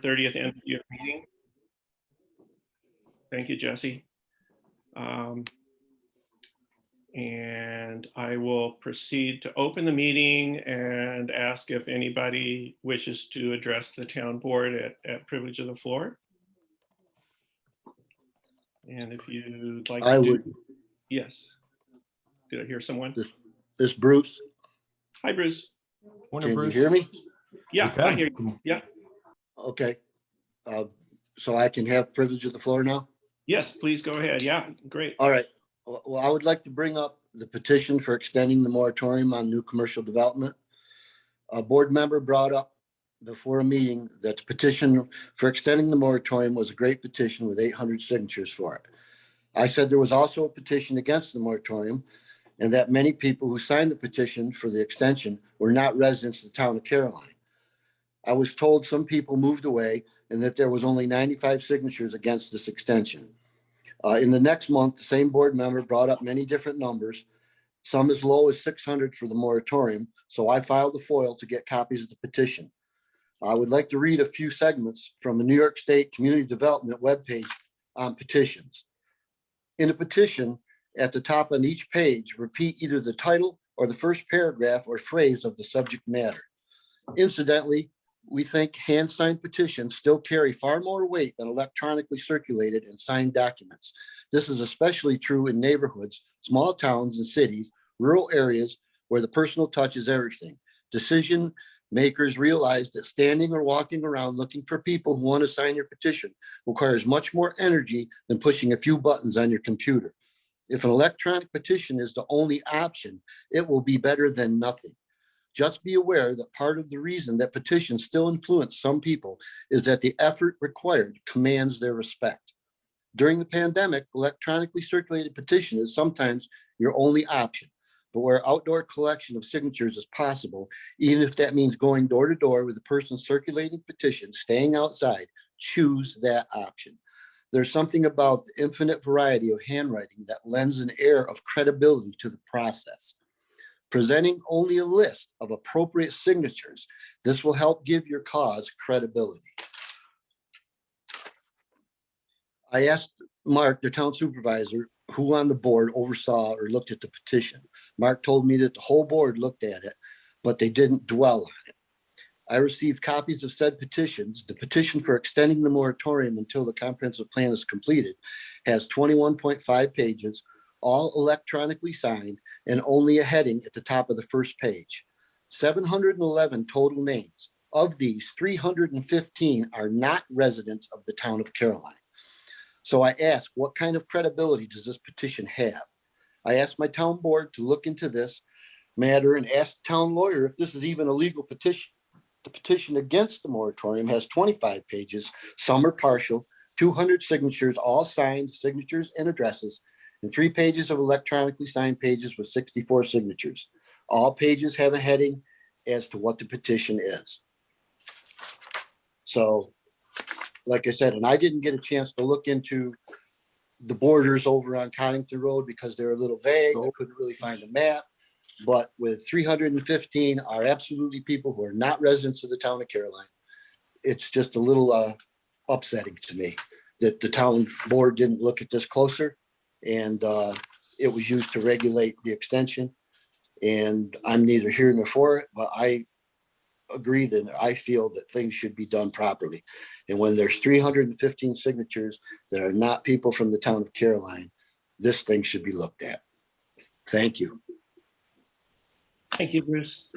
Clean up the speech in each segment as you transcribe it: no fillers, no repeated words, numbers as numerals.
30th end of year meeting. Thank you, Jesse. And I will proceed to open the meeting and ask if anybody wishes to address the town board at privilege of the floor. And if you'd like I to would. Yes. Did I hear someone? This Bruce. Hi, Bruce. Morning, Can Bruce. you hear me? Yeah, I hear you. Yeah. Okay. So I can have privilege of the floor now? Yes, please go ahead. Yeah, great. All right. Well, I would like to bring up the petition for extending the moratorium on new commercial development. A board member brought up before a meeting that the petition for extending the moratorium was a great petition with 800 signatures for it. I said there was also a petition against the moratorium and that many people who signed the petition for the extension were not residents of the town of Caroline. I was told some people moved away and that there was only 95 signatures against this extension. In the next month, the same board member brought up many different numbers, some as low as 600 for the moratorium. So I filed the FOIL to get copies of the petition. I would like to read a few segments from the New York State Community Development webpage on petitions. In a petition, at the top on each page, repeat either the title or the first paragraph or phrase of the subject matter. Incidentally, we think hand-signed petitions still carry far more weight than electronically circulated and signed documents. This is especially true in neighborhoods, small towns and cities, rural areas where the personal touch is everything. Decision makers realize that standing or walking around looking for people who want to sign your petition requires much more energy than pushing a few buttons on your computer. If an electronic petition is the only option, it will be better than nothing. Just be aware that part of the reason that petitions still influence some people is that the effort required commands their respect. During the pandemic, electronically circulated petition is sometimes your only option, but where outdoor collection of signatures is possible, even if that means going door to door with the person circulating petitions, staying outside, choose that option. There's something about the infinite variety of handwriting that lends an air of credibility to the process. Presenting only a list of appropriate signatures, this will help give your cause credibility. I asked Mark, the town supervisor, who on the board oversaw or looked at the petition. Mark told me that the whole board looked at it, but they didn't dwell on it. I received copies of said petitions. The petition for extending the moratorium until the comprehensive plan is completed has 21.5 pages, all electronically signed, and only a heading at the top of the first page. 711 total names. Of these, 315 are not residents of the town of Caroline. So I asked, what kind of credibility does this petition have? I asked my town board to look into this matter and asked the town lawyer if this is even a legal petition. The petition against the moratorium has 25 pages, some are partial, 200 signatures, all signed, signatures and addresses, and 3 pages of electronically signed pages with 64 signatures. All pages have a heading as to what the petition is. So, like I said, and I didn't get a chance to look into the borders over on Connington Road because they're a little vague. I couldn't really find a map. But with 315 are absolutely people who are not residents of the town of Caroline. It's just a little upsetting to me that the town board didn't look at this closer, and it was used to regulate the extension. And I'm neither here nor for it, but I agree that I feel that things should be done properly. And when there's 315 signatures that are not people from the town of Caroline, this thing should be looked at. Thank you. Thank you, Bruce.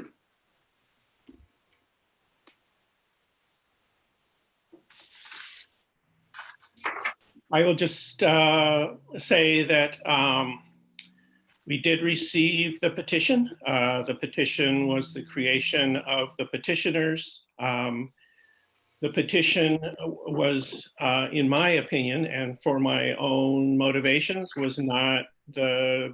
I will just say that we did receive the petition. The petition was the creation of the petitioners. The petition was, in my opinion, and for my own motivations, was not the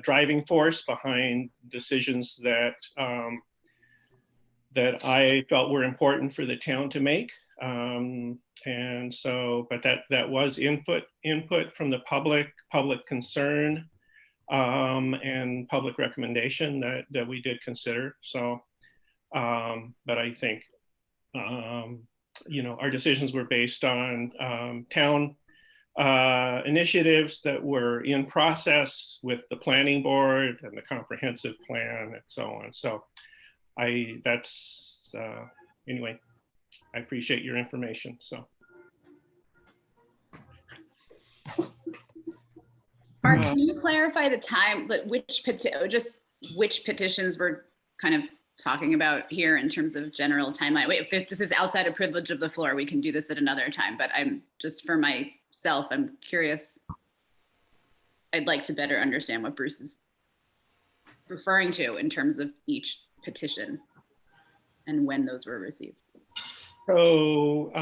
driving force behind decisions that that I felt were important for the town to make. And so, but that was input from the public concern, and public recommendation that we did consider. So, but I think our decisions were based on town initiatives that were in process with the planning board and the comprehensive plan and so on. So anyway, I appreciate your information. So. Mark, can you clarify the time, which petitions we're kind of talking about here in terms of general timeline? Wait, if this is outside of privilege of the floor, we can do this at another time, but I'm just for myself, I'm curious. I'd like to better understand what Bruce is referring to in terms of each petition and when those were received. So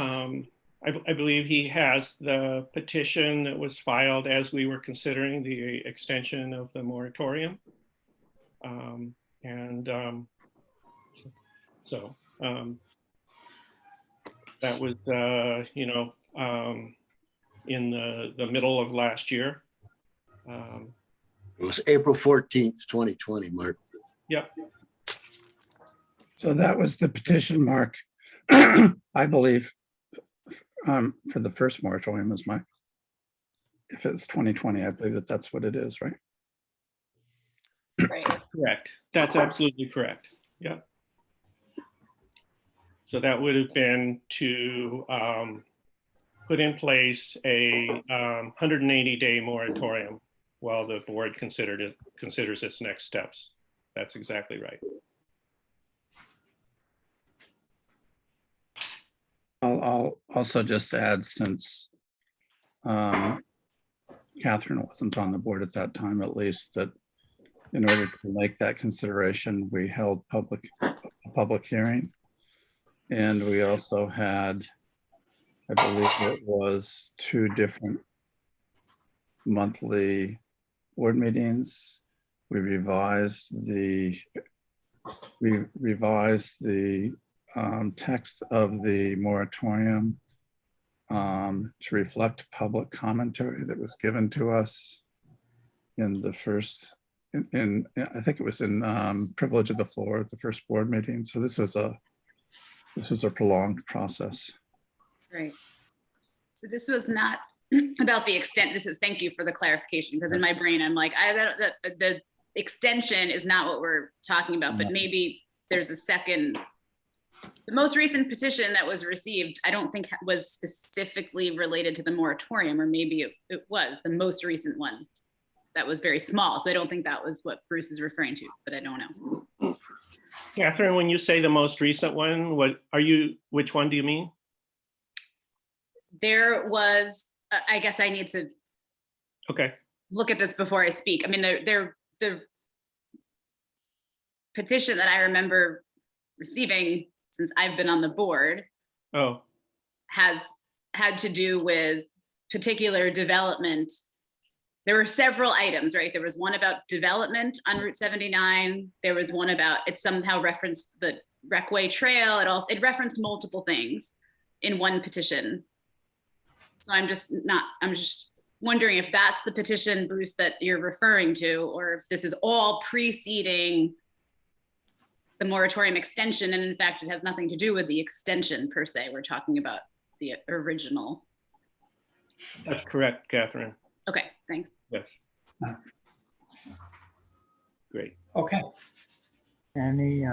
I believe he has the petition that was filed as we were considering the extension of the moratorium. That was, in the middle of last year. It was April 14th, 2020, Mark. Yep. So that was the petition, Mark, I believe, for the first moratorium is if it's 2020, I believe that's what it is, right? Right. Correct. That's absolutely correct. Yeah. So that would have been to put in place a 180-day moratorium while the board considers its next steps. That's exactly right. I'll also just add, since Catherine wasn't on the board at that time, at least, that in order to make that consideration, we held a public hearing. And we also had, I believe it was 2 different monthly board meetings. We revised the text of the moratorium to reflect public commentary that was given to us in the first, I think it was in privilege of the floor at the first board meeting. So this was a prolonged process. Right. So this was not about the extent. Thank you for the clarification, because in my brain I'm like, the extension is not what we're talking about, but maybe there's a second. The most recent petition that was received, I don't think was specifically related to the moratorium, or maybe it was the most recent one that was very small. So I don't think that was what Bruce is referring to, but I don't know. Catherine, when you say the most recent one, which one do you mean? There was, I guess I need to look at this before I speak. I mean, the petition that I remember receiving since I've been on the board has had to do with particular development. There were several items, right? There was one about development on Route 79. There was one about, it somehow referenced the Recway Trail. It referenced multiple things in one petition. So I'm just wondering if that's the petition, Bruce, that you're referring to, or if this is all preceding the moratorium extension. And in fact, it has nothing to do with the extension per se. We're talking about the original. That's correct, Catherine. Okay, thanks. Yes. Great. Okay. Any,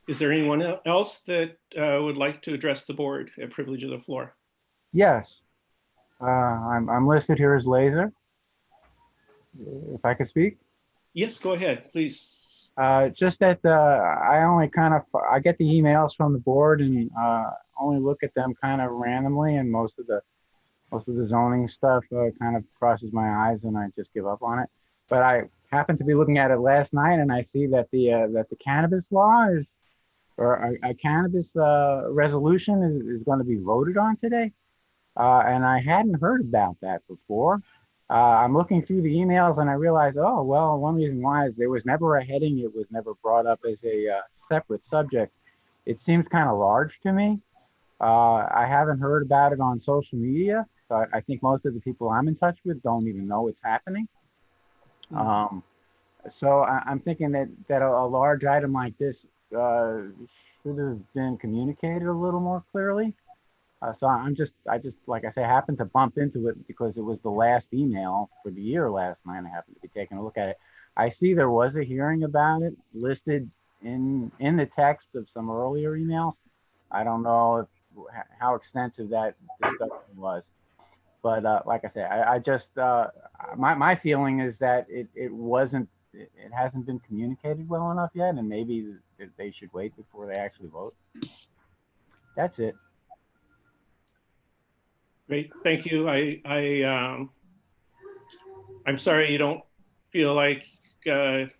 Is there anyone else that would like to address the board at privilege of the floor? yes. I'm listed here as Laser. If I could speak? Yes, go ahead, please. Just that I only I get the emails from the board and only look at them kind of randomly, and most of the zoning stuff kind of crosses my eyes and I just give up on it. But I happened to be looking at it last night, and I see that the cannabis law is, or a cannabis resolution is going to be voted on today, and I hadn't heard about that before. I'm looking through the emails and I realized, oh, well, one reason why is there was never a heading. It was never brought up as a separate subject. It seems kind of large to me. I haven't heard about it on social media. So I think most of the people I'm in touch with don't even know it's happening. So I'm thinking that a large item like this should have been communicated a little more clearly. So I just, like I say, happened to bump into it because it was the last email for the year last night. I happened to be taking a look at it. I see there was a hearing about it listed in the text of some earlier emails. I don't know how extensive that discussion was, but like I say, I just my feeling is that it wasn't it hasn't been communicated well enough yet, and maybe they should wait before they actually vote. That's it. Great, thank you. I'm sorry you don't feel like you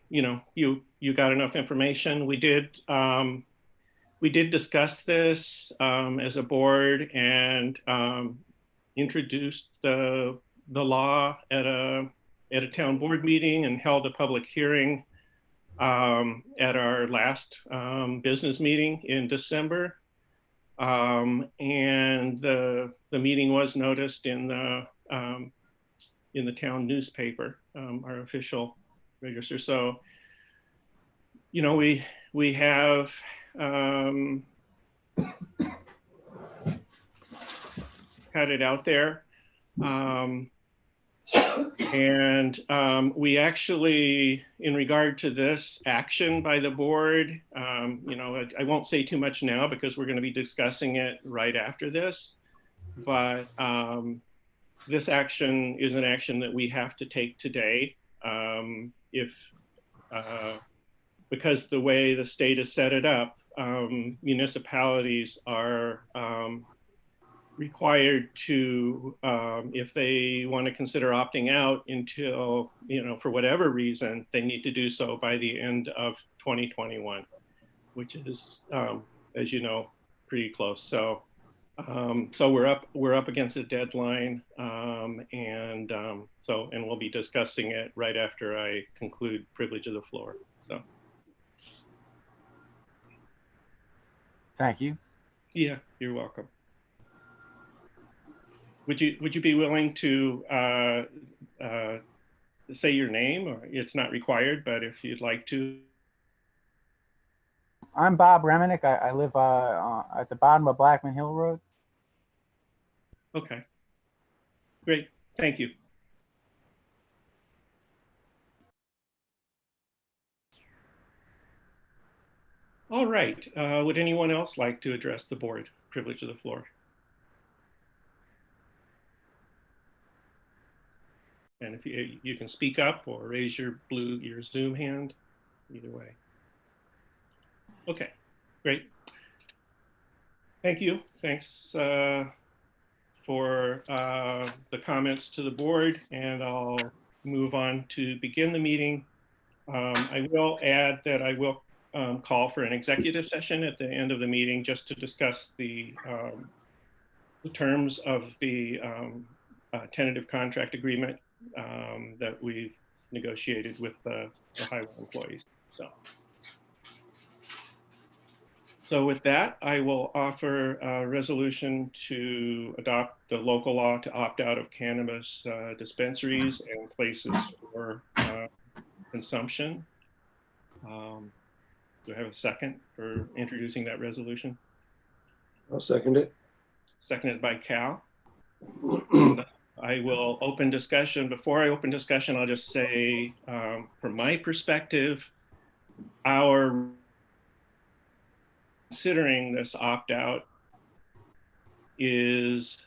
got enough information. We did discuss this as a board and introduced the law at a town board meeting and held a public hearing at our last business meeting in December. And the meeting was noticed in the town newspaper, our official register. So, we have had it out there. And we actually, in regard to this action by the board, I won't say too much now because we're going to be discussing it right after this. But this action is an action that we have to take today. Because the way the state has set it up, municipalities are required to, if they want to consider opting out until, for whatever reason, they need to do so by the end of 2021, which is, as you know, pretty close. So we're up against a deadline, and we'll be discussing it right after I conclude privilege of the floor. So. Thank you. Yeah, you're welcome. Would you be willing to say your name? Or it's not required, but if you'd like to. I'm Bob Remenick. I live at the bottom of Blackman Hill Road. Okay, great. Thank you. All right. Would anyone else like to address the board? Privilege of the floor. And if you can speak up or raise your Zoom hand, either way. Okay, great. Thank you. Thanks for the comments to the board, and I'll move on to begin the meeting. I will add that I will call for an executive session at the end of the meeting just to discuss the terms of the tentative contract agreement that we've negotiated with the highway employees. So with that, I will offer a resolution to adopt the local law to opt out of cannabis dispensaries and places for consumption. Do I have a second for introducing that resolution? I'll second it. Seconded by Cal. I will open discussion. Before I open discussion, I'll just say, from my perspective, our considering this opt-out is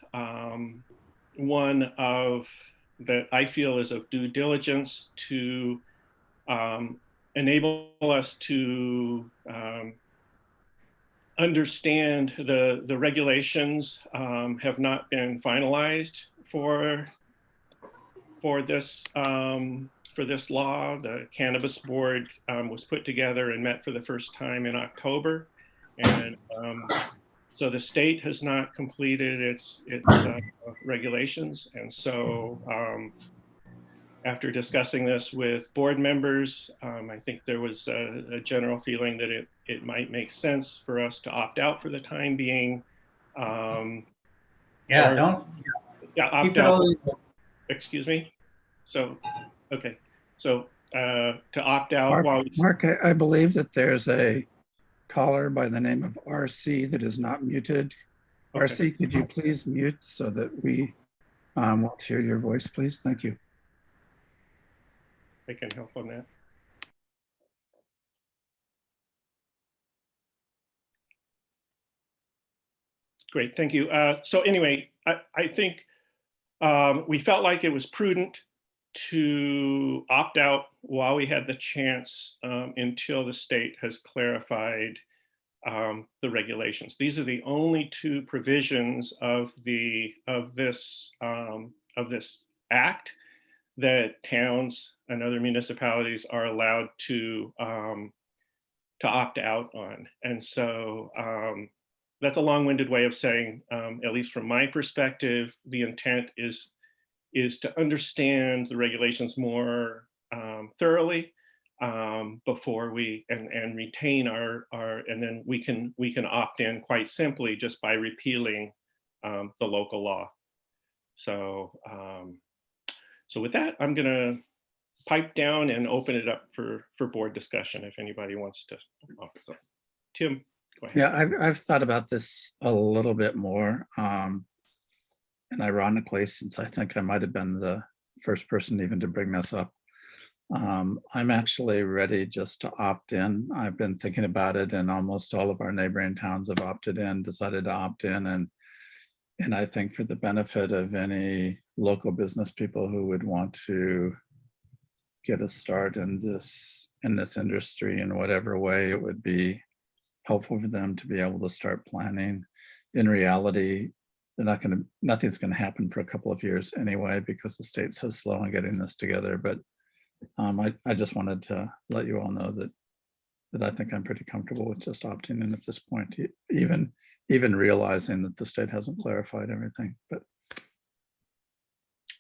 one of that I feel is of due diligence to enable us to understand the regulations have not been finalized for this law. The Cannabis Board was put together and met for the first time in October. And so the state has not completed its regulations. And so after discussing this with board members, I think there was a general feeling that it might make sense for us to opt out for the time being. Opt out. Excuse me. So, okay. So to opt out while we. Mark, I believe that there's a caller by the name of RC that is not muted. Okay. RC, could you please mute so that we won't hear your voice, please? Thank you. I can help on that. Great, thank you. So anyway, I think we felt like it was prudent to opt out while we had the chance until the state has clarified the regulations. These are the only two provisions of this act that towns and other municipalities are allowed to opt out on. And so that's a long-winded way of saying, at least from my perspective, the intent is to understand the regulations more thoroughly before we and retain our and then we can opt in quite simply just by repealing the local law. So so with that, I'm gonna pipe down and open it up for board discussion if anybody wants to. So, Tim, go ahead. Yeah, I've thought about this a little bit more. And ironically, since I think I might have been the first person even to bring this up, I'm actually ready just to opt in. I've been thinking about it, and almost all of our neighboring towns have opted in, decided to opt in. And I think for the benefit of any local business people who would want to get a start in this industry in whatever way, it would be helpful for them to be able to start planning. In reality, nothing's going to happen for a couple of years anyway, because the state's so slow on getting this together. But I just wanted to let you all know that I think I'm pretty comfortable with just opting in at this point, even realizing that the state hasn't clarified everything. But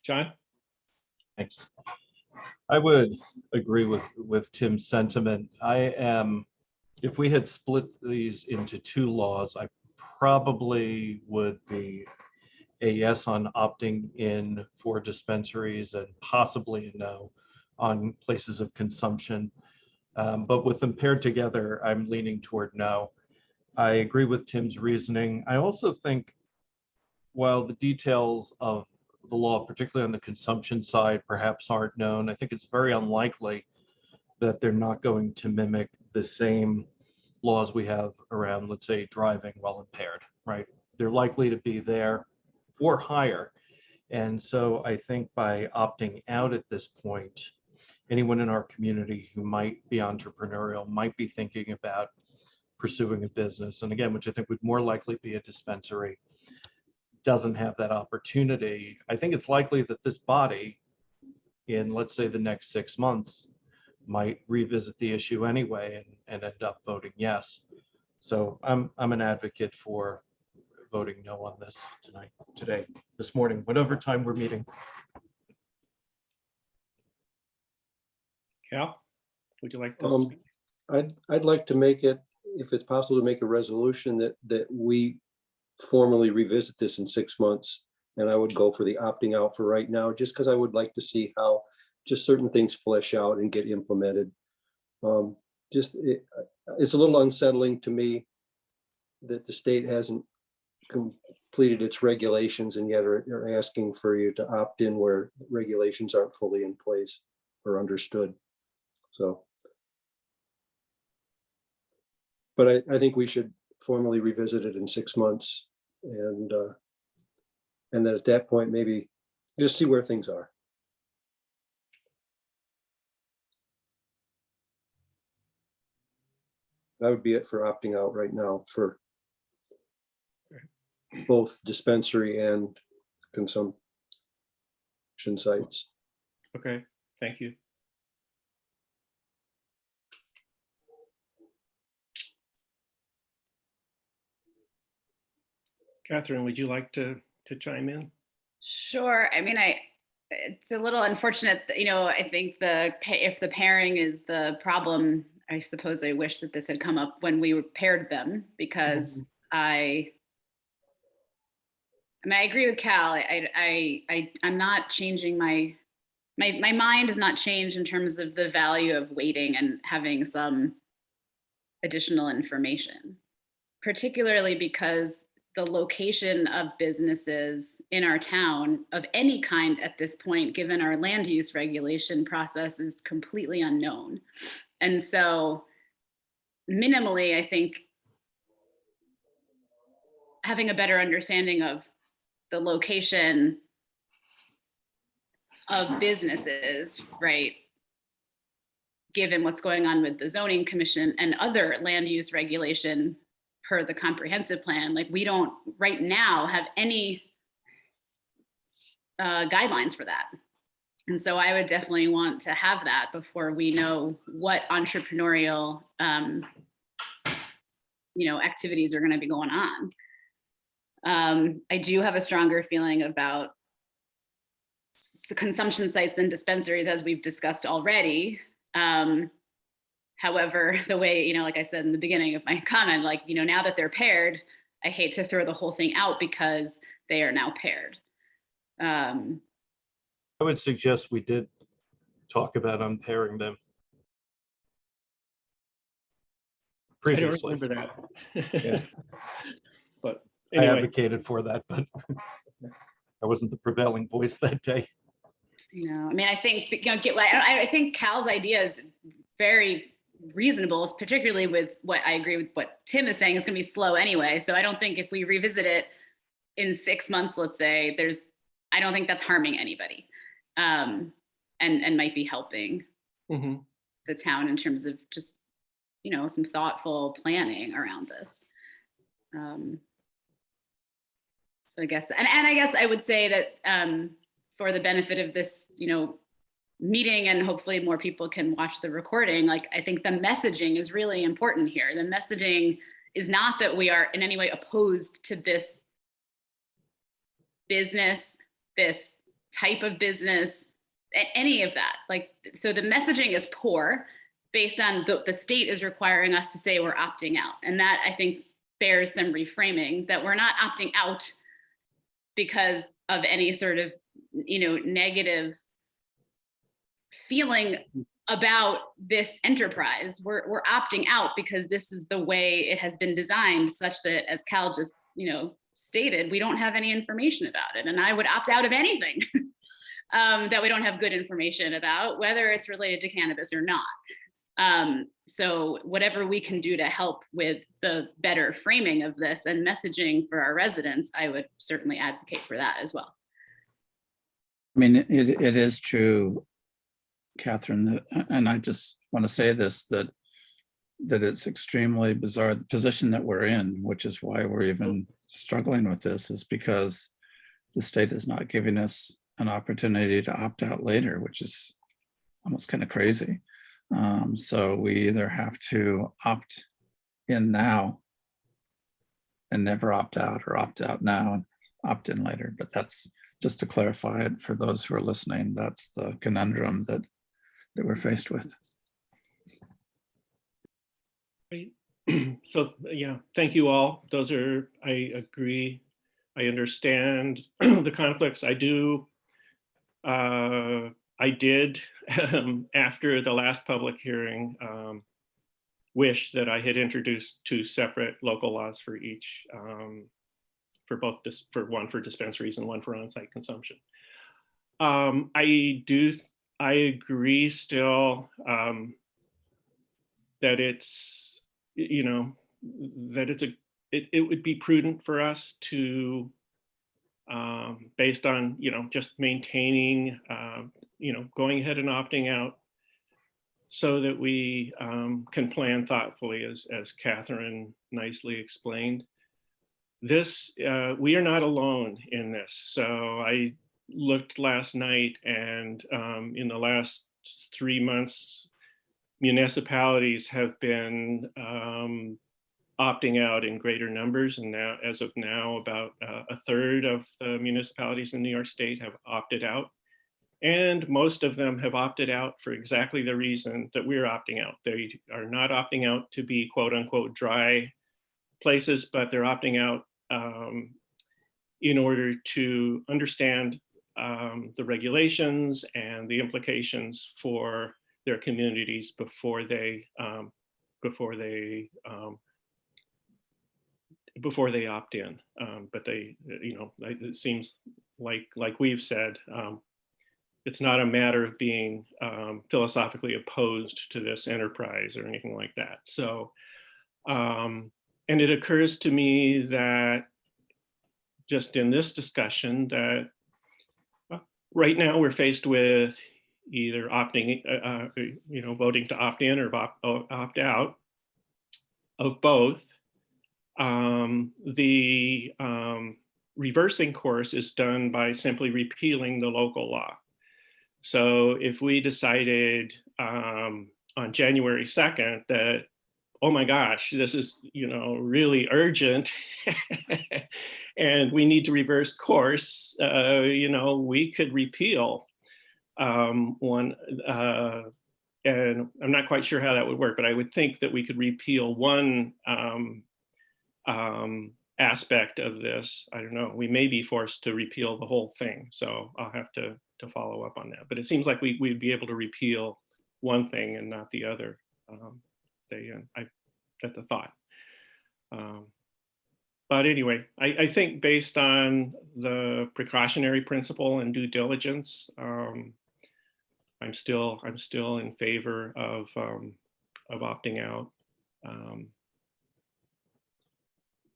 John? Thanks. I would agree with Tim's sentiment. If we had split these into two laws, I probably would be a yes on opting in for dispensaries and possibly a no on places of consumption. But with them paired together, I'm leaning toward no. I agree with Tim's reasoning. I also think while the details of the law, particularly on the consumption side, perhaps aren't known, I think it's very unlikely that they're not going to mimic the same laws we have around, let's say, driving while impaired, right? They're likely to be there for hire. And so I think by opting out at this point, anyone in our community who might be entrepreneurial might be thinking about pursuing a business, and again, which I think would more likely be a dispensary, doesn't have that opportunity. I think it's likely that this body, in let's say the next 6 months, might revisit the issue anyway and end up voting yes. So I'm an advocate for voting no on this this morning, whatever time we're meeting. Cal, would you like to speak? I'd like to make it, if it's possible, to make a resolution that we formally revisit this in 6 months. And I would go for the opting out for right now, just because I would like to see how just certain things flesh out and get implemented. It's a little unsettling to me that the state hasn't completed its regulations and yet are asking for you to opt in where regulations aren't fully in place or understood. So, but I think we should formally revisit it in 6 months, and then at that point, maybe just see where things are. That would be it for opting out right now for both dispensary and consumption sites. Okay, thank you. Catherine, would you like to chime in? Sure. I mean, it's a little unfortunate that, I think if the pairing is the problem, I suppose I wish that this had come up when we paired them, because I agree with Cal. I'm not changing my my mind has not changed in terms of the value of waiting and having some additional information, particularly because the location of businesses in our town of any kind at this point, given our land use regulation process, is completely unknown. And so minimally, I think having a better understanding of the location of businesses, right, given what's going on with the zoning commission and other land use regulation per the comprehensive plan, like we don't right now have any guidelines for that. And so I would definitely want to have that before we know what entrepreneurial activities are going to be going on. I do have a stronger feeling about consumption sites than dispensaries, as we've discussed already. However, the way, like I said in the beginning of my comment, now that they're paired, I hate to throw the whole thing out because they are now paired. I would suggest we did talk about unpairing them previously. I don't remember that. Yeah. But I anyway. advocated for that, but I wasn't the prevailing voice that day. I think, I think Cal's idea is very reasonable, particularly with what I agree with what Tim is saying. It's going to be slow anyway. So I don't think if we revisit it in 6 months, let's say, I don't think that's harming anybody, and might be helping the town in terms of just, some thoughtful planning around this. So I guess, and I guess I would say that for the benefit of this, meeting, and hopefully more people can watch the recording, I think the messaging is really important here. The messaging is not that we are in any way opposed to this business, this type of business, any of that. So the messaging is poor based on the state is requiring us to say we're opting out. And that, I think, bears some reframing, that we're not opting out because of any sort of, negative feeling about this enterprise. We're opting out because this is the way it has been designed, such that, as Cal just, stated, we don't have any information about it. And I would opt out of anything that we don't have good information about, whether it's related to cannabis or not. So whatever we can do to help with the better framing of this and messaging for our residents, I would certainly advocate for that as well. It is true, Catherine, that, and I just want to say this, that it's extremely bizarre, the position that we're in, which is why we're even struggling with this, is because the state is not giving us an opportunity to opt out later, which is almost kind of crazy. So we either have to opt in now and never opt out, or opt out now and opt in later. But that's just to clarify it for those who are listening. That's the conundrum that we're faced with. Great. So, yeah, thank you all. I agree. I understand the conflicts. I did, after the last public hearing, wish that I had introduced 2 separate local laws for each, for one for dispensaries and one for on-site consumption. I agree still that it's, that it would be prudent for us to, based on, just maintaining, going ahead and opting out, so that we can plan thoughtfully, as Catherine nicely explained. We are not alone in this. So I looked last night, and in the last 3 months, municipalities have been opting out in greater numbers. And now, as of now, about a third of the municipalities in New York State have opted out. And most of them have opted out for exactly the reason that we're opting out. They are not opting out to be quote unquote dry places, but they're opting out in order to understand the regulations and the implications for their communities before they opt in. But they, it seems like we've said, it's not a matter of being philosophically opposed to this enterprise or anything like that. So, and it occurs to me that just in this discussion that right now we're faced with either opting, voting to opt in or opt out of both. The reversing course is done by simply repealing the local law. So if we decided on January 2nd that, oh my gosh, this is, really urgent and we need to reverse course, we could repeal one, and I'm not quite sure how that would work, but I would think that we could repeal one aspect of this. I don't know, we may be forced to repeal the whole thing. So I'll have to follow up on that. But it seems like we'd be able to repeal one thing and not the other. I got the thought. But anyway, I think based on the precautionary principle and due diligence, I'm still in favor of opting out.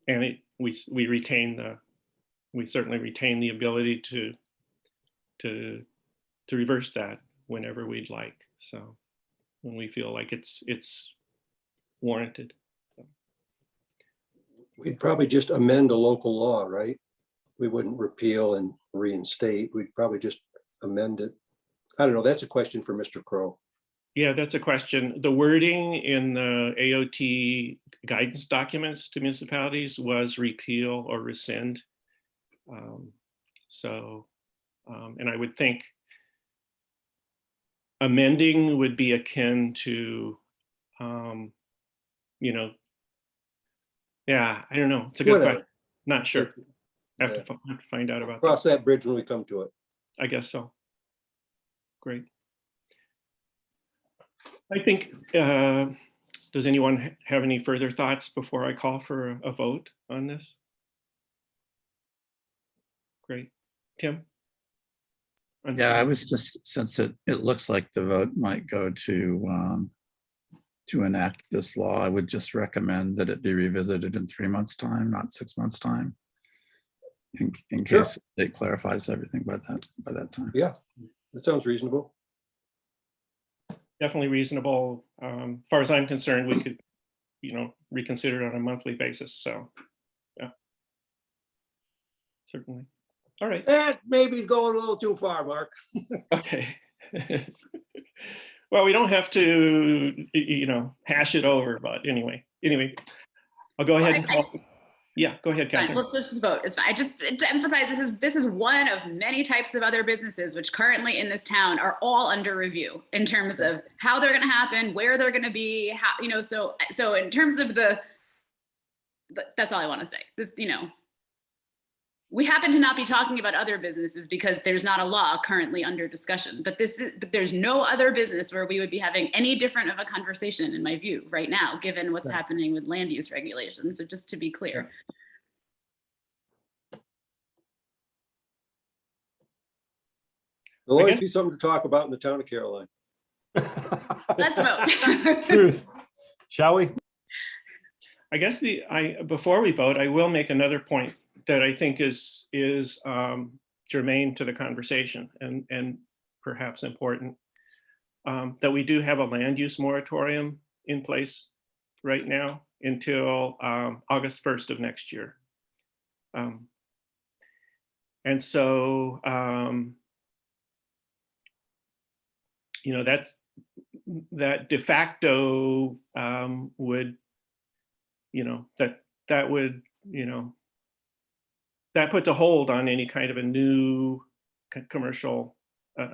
And we certainly retain the ability to reverse that whenever we'd like. So when we feel like it's warranted. We'd probably just amend a local law, right? We wouldn't repeal and reinstate. We'd probably just amend it. I don't know. That's a question for Mr. Crow. Yeah, that's a question. The wording in the AOT guidance documents to municipalities was repeal or rescind. And I would think amending would be akin to, yeah, I don't know. It's a good question. Not sure. Have to find out about Cross that bridge when we come to it. I guess so. Great. I think, does anyone have any further thoughts before I call for a vote on this? Great. Tim? Yeah, I was just, since it looks like the vote might go to enact this law, I would just recommend that it be revisited in 3 months' time, not 6 months' time, in case it clarifies everything by that time. Yeah, that sounds reasonable. Definitely reasonable. As far as I'm concerned, we could, reconsider it on a monthly basis. So, yeah, certainly. All right. That maybe is going a little too far, Mark. Okay. Well, we don't have to, hash it over, but anyway, I'll go ahead and call. Yeah, go ahead, Catherine. Let's just vote. It's fine. I just to emphasize, this is one of many types of other businesses which currently in this town are all under review in terms of how they're going to happen, where they're going to be, how, so in terms of that's all I want to say. This, we happen to not be talking about other businesses because there's not a law currently under discussion, but there's no other business where we would be having any different of a conversation, in my view, right now, given what's happening with land use regulations. So just to be clear. There'll always be something to talk about in the town of Caroline. Let's vote. Truth. Shall we? I guess before we vote, I will make another point that I think is germane to the conversation and perhaps important, that we do have a land use moratorium in place right now until August 1st of next year. And so, that de facto would, that would, that puts a hold on any kind of a new commercial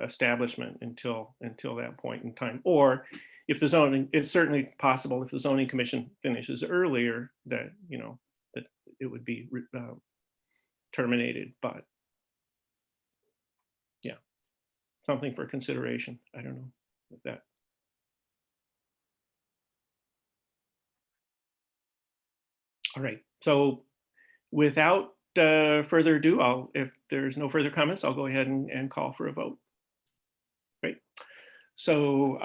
establishment until that point in time. Or if the zoning, it's certainly possible if the zoning commission finishes earlier that, that it would be terminated. But something for consideration. I don't know if that. All right, so without further ado, if there's no further comments, I'll go ahead and call for a vote. Great. So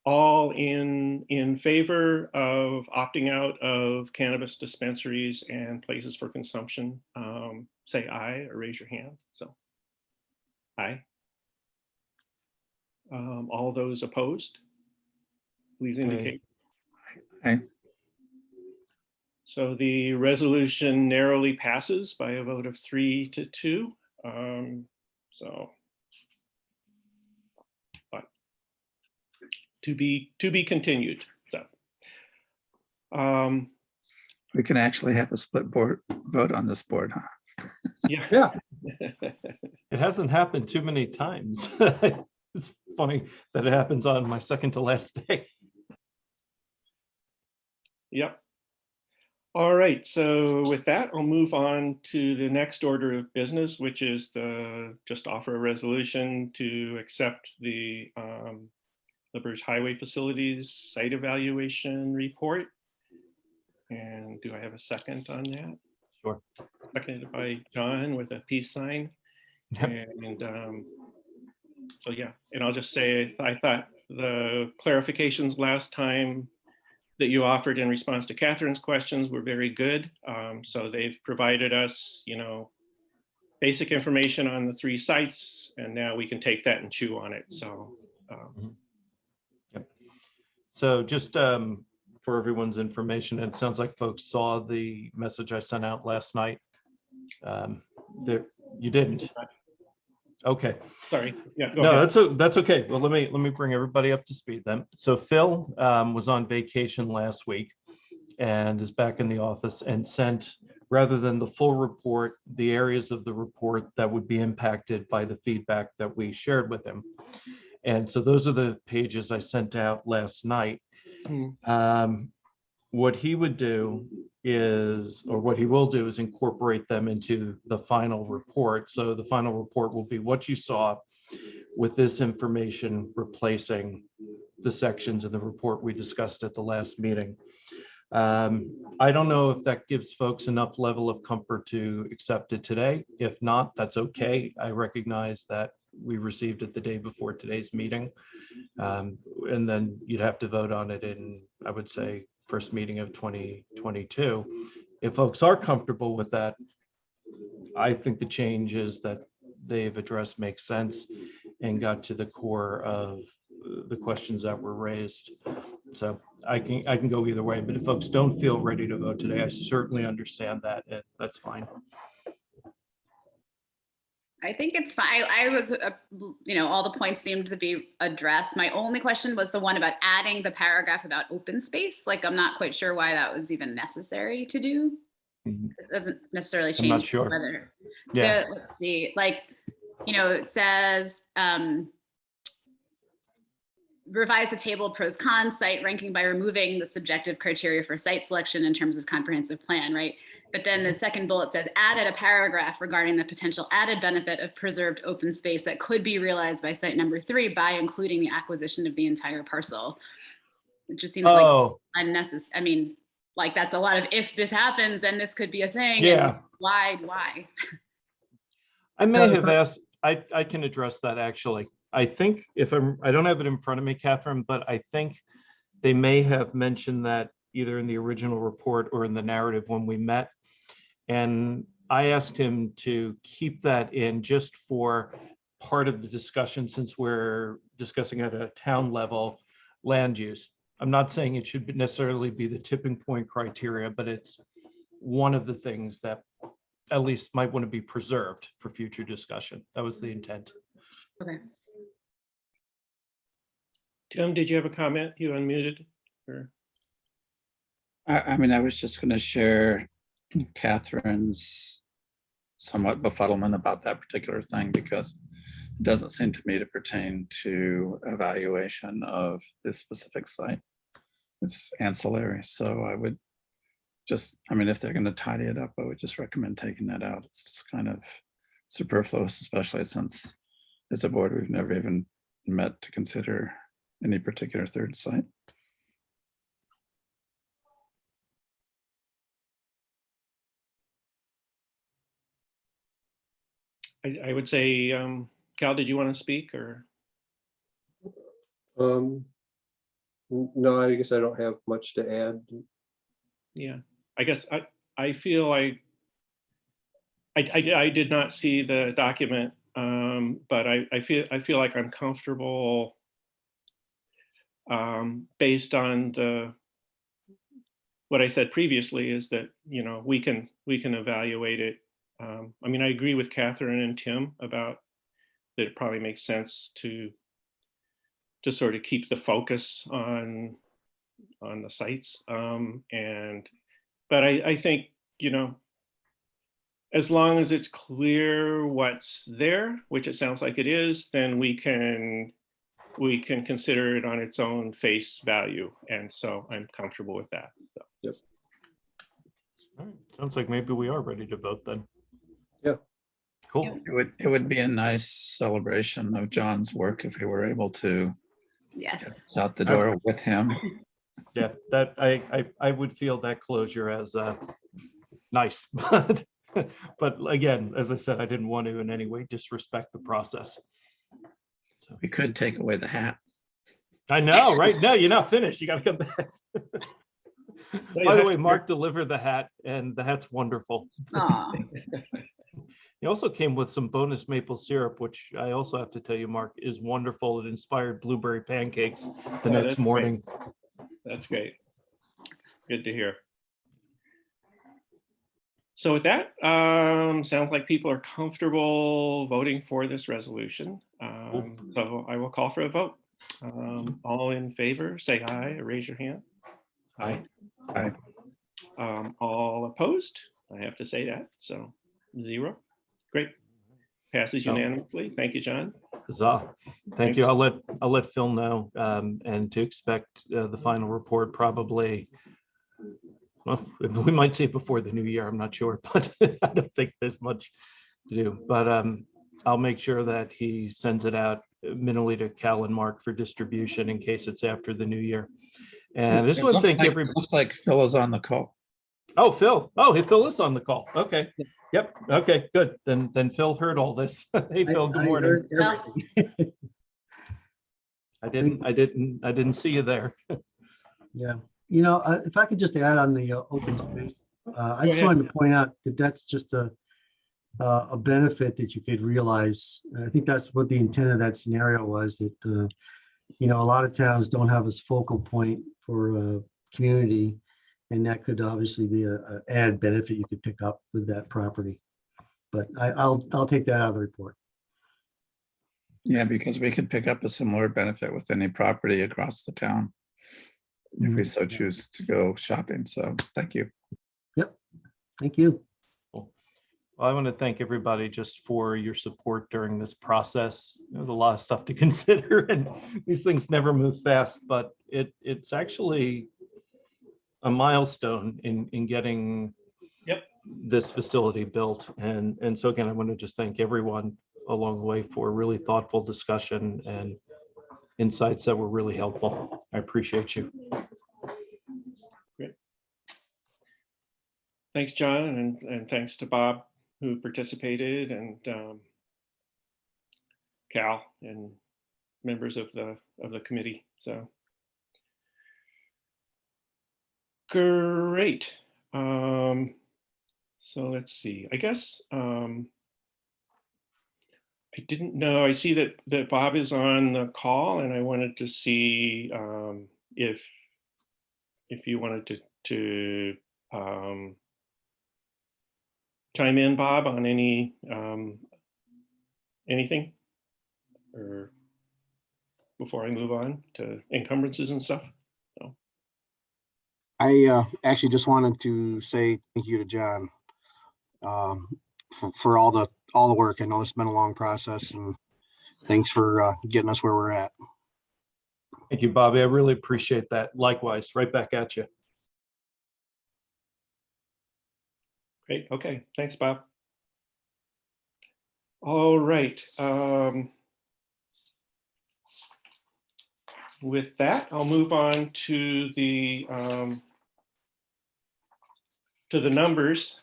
all in favor of opting out of cannabis dispensaries and places for consumption, say aye or raise your hand. So aye. All those opposed, please indicate. Aye. So the resolution narrowly passes by a vote of 3-2. So, but to be continued. So, We can actually have a split board vote on this board, huh? yeah. It hasn't happened too many times. It's funny that it happens on my second to last day. Yep. All right, so with that, I'll move on to the next order of business, which is just offer a resolution to accept the LaBerge Highway Facilities Site Evaluation Report. And do I have a second on that? Sure. Seconded by John with a peace sign. Yep. And so yeah, and I'll just say, I thought the clarifications last time that you offered in response to Catherine's questions were very good. So they've provided us, basic information on the 3 sites, and now we can take that and chew on it. So, Yep. So just for everyone's information, it sounds like folks saw the message I sent out last night. You didn't. Okay. sorry. Yeah. Go No, ahead. that's okay. Well, let me bring everybody up to speed then. So Phil was on vacation last week and is back in the office and sent, rather than the full report, the areas of the report that would be impacted by the feedback that we shared with him. And so those are the pages I sent out last night. What he would do is, or what he will do is incorporate them into the final report. So the final report will be what you saw with this information replacing the sections of the report we discussed at the last meeting. I don't know if that gives folks enough level of comfort to accept it today. If not, that's okay. I recognize that we received it the day before today's meeting. And then you'd have to vote on it in, I would say, first meeting of 2022. If folks are comfortable with that, I think the changes that they've addressed make sense and got to the core of the questions that were raised. So I can go either way, but if folks don't feel ready to vote today, I certainly understand that. That's fine. I think it's fine. I was, all the points seemed to be addressed. My only question was the one about adding the paragraph about open space. Like, I'm not quite sure why that was even necessary to do. It doesn't necessarily change. I'm not sure. Whether, Yeah. let's see, like, it says, revise the table of pros cons site ranking by removing the subjective criteria for site selection in terms of comprehensive plan, right? But then the second bullet says added a paragraph regarding the potential added benefit of preserved open space that could be realized by site number 3 by including the acquisition of the entire parcel. It just seems like unnecessary. I mean, like, that's a lot of, if this happens, then this could be a thing. Yeah. And why? I may have asked, I can address that actually. I think I don't have it in front of me, Catherine, but I think they may have mentioned that either in the original report or in the narrative when we met. And I asked him to keep that in just for part of the discussion, since we're discussing at a town level land use. I'm not saying it should necessarily be the tipping point criteria, but it's one of the things that at least might want to be preserved for future discussion. That was the intent. Okay. Tim, did you have a comment? You unmuted? Or? I mean, I was just going to share Catherine's somewhat befuddlement about that particular thing, because it doesn't seem to me to pertain to evaluation of this specific site. It's ancillary. So I would just, I mean, if they're going to tidy it up, I would just recommend taking that out. It's just kind of superfluous, especially since as a board, we've never even met to consider any particular third site. I would say, Cal, did you want to speak or? No, I guess I don't have much to add. Yeah, I guess I feel like I did not see the document, but I feel like I'm comfortable based on what I said previously is that, you know, we can evaluate it. I mean, I agree with Catherine and Tim about that it probably makes sense to sort of keep the focus on the sites. But I think, you know, as long as it's clear what's there, which it sounds like it is, then we can consider it on its own face value. And so I'm comfortable with that. So. Yep. All right. Sounds like maybe we are ready to vote then. Yeah. Cool. It would be a nice celebration of John's work if we were able to Yes. get us out the door with him. Yeah, that I would feel that closure as nice, but again, as I said, I didn't want to in any way disrespect the process. So We could take away the hat. I know, right? No, you're not finished. You got to come back. By the way, Mark delivered the hat, and the hat's wonderful. Aw. He also came with some bonus maple syrup, which I also have to tell you, Mark, is wonderful. It inspired blueberry pancakes the next that's morning. Great. That's great. Good to hear. So with that, sounds like people are comfortable voting for this resolution. So I will call for a vote. All in favor, say aye or raise your hand. Aye. Aye. All opposed? I have to say that. So 0. Great. Passes Oh. unanimously. Thank you, John. Huzzah. Thank you. I'll let Phil know and to expect the final report probably. Well, we might see it before the new year. I'm not sure, but I don't think there's much to do. But I'll make sure that he sends it out minimally to Cal and Mark for distribution in case it's after the new year. And I just want to thank everybody. Looks like Phil is on the call. Oh, Phil. Oh, hey, Phil is on the call. Okay. Yep. Okay, good. Then Phil heard all this. Hey, Phil, good morning. I didn't see you there. Yeah, you know, if I could just add on the open space, I just ahead. wanted to point out that that's just a benefit that you could realize. And I think that's what the intent of that scenario was, that, you know, a lot of towns don't have this focal point for community. And that could obviously be an added benefit you could pick up with that property. But I'll take that out of the report. Yeah, because we could pick up a similar benefit with any property across the town if we so choose to go shopping. So thank you. Yep. Thank you. Well, I want to thank everybody just for your support during this process. There's a lot of stuff to consider, and these things never move fast, but it's actually a milestone in getting this facility built. And so again, I want to just thank everyone along the way for really thoughtful discussion and insights that were really helpful. I appreciate you. Great. Thanks, John, and thanks to Bob who participated, and Cal and members of the committee. So great. So let's see. I guess I didn't know. I see that Bob is on the call, and I wanted to see if you wanted to chime in, Bob, on anything, or before I move on to encumbrances and stuff. So. I actually just wanted to say thank you to John for all the work. I know it's been a long process, and thanks for getting us where we're at. Thank you, Bobby. I really appreciate that. Likewise, right back at you. Great. Okay. Thanks, Bob. All right. With that, I'll move on to the numbers,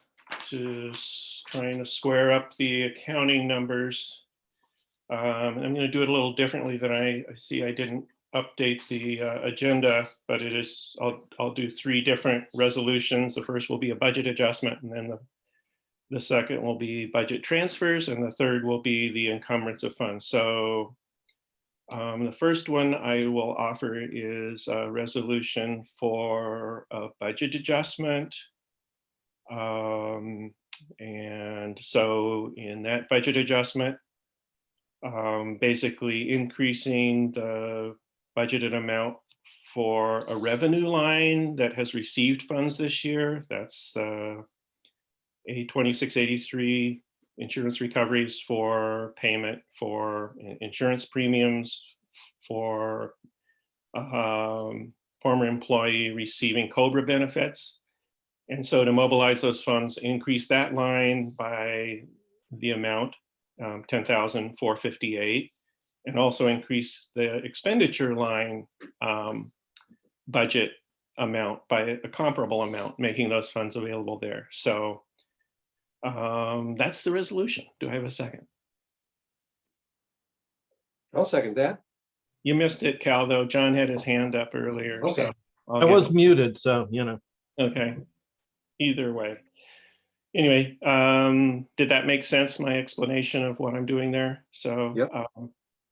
trying to square up the accounting numbers. I'm going to do it a little differently than I see. I didn't update the agenda, but it is, I'll do 3 different resolutions. The first will be a budget adjustment, and then the second will be budget transfers, and the third will be the encumbrance of funds. So the first one I will offer is a resolution for a budget adjustment. And so in that budget adjustment, basically increasing the budgeted amount for a revenue line that has received funds this year. That's A2683 insurance recoveries for payment for insurance premiums for former employee receiving COBRA benefits. And so to mobilize those funds, increase that line by the amount, 10,458, and also increase the expenditure line budget amount by a comparable amount, making those funds available there. So that's the resolution. Do I have a second? I'll second that. You missed it, Cal, though. John had his hand up earlier. Okay. So I was muted, so, you know. okay. Either way. Anyway, did that make sense, my explanation of what I'm doing there? So Yep.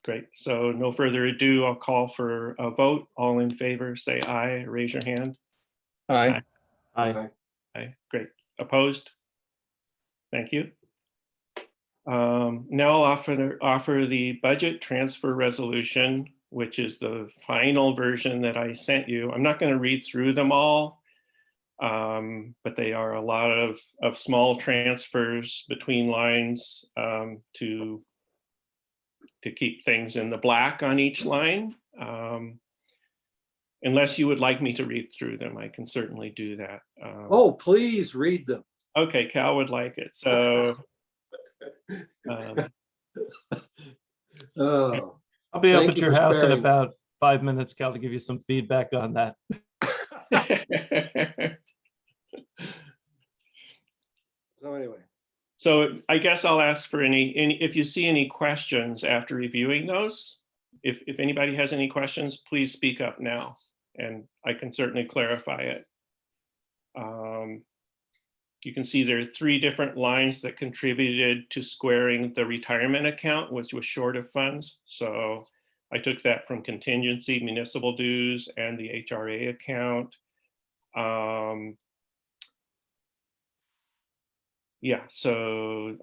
Great. So no further ado, I'll call for a vote. All in favor, say aye. Raise your hand. Aye. I Aye. Great. Opposed? Thank you. Now I'll offer the budget transfer resolution, which is the final version that I sent you. I'm not going to read through them all, but they are a lot of small transfers between lines to keep things in the black on each line. Unless you would like me to read through them, I can certainly do that. Oh, please read them. Okay, Cal would like it. So Oh, I'll be up Thank at you your for house in sparing. about 5 minutes, Cal, to give you some feedback on that. so anyway, So I guess I'll ask for any if you see any questions after reviewing those. If anybody has any questions, please speak up now, and I can certainly clarify it. You can see there are 3 different lines that contributed to squaring the retirement account, which was short of funds. So I took that from contingency, municipal dues, and the HRA account. Yeah, so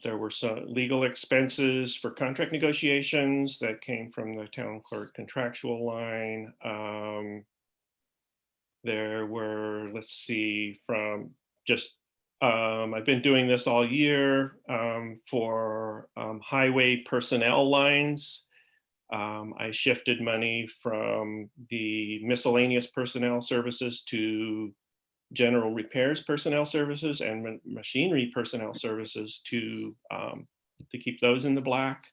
there were some legal expenses for contract negotiations that came from the town clerk contractual line. There were, let's see, from just, I've been doing this all year for highway personnel lines. I shifted money from the miscellaneous personnel services to general repairs personnel services and machinery personnel services to keep those in the black.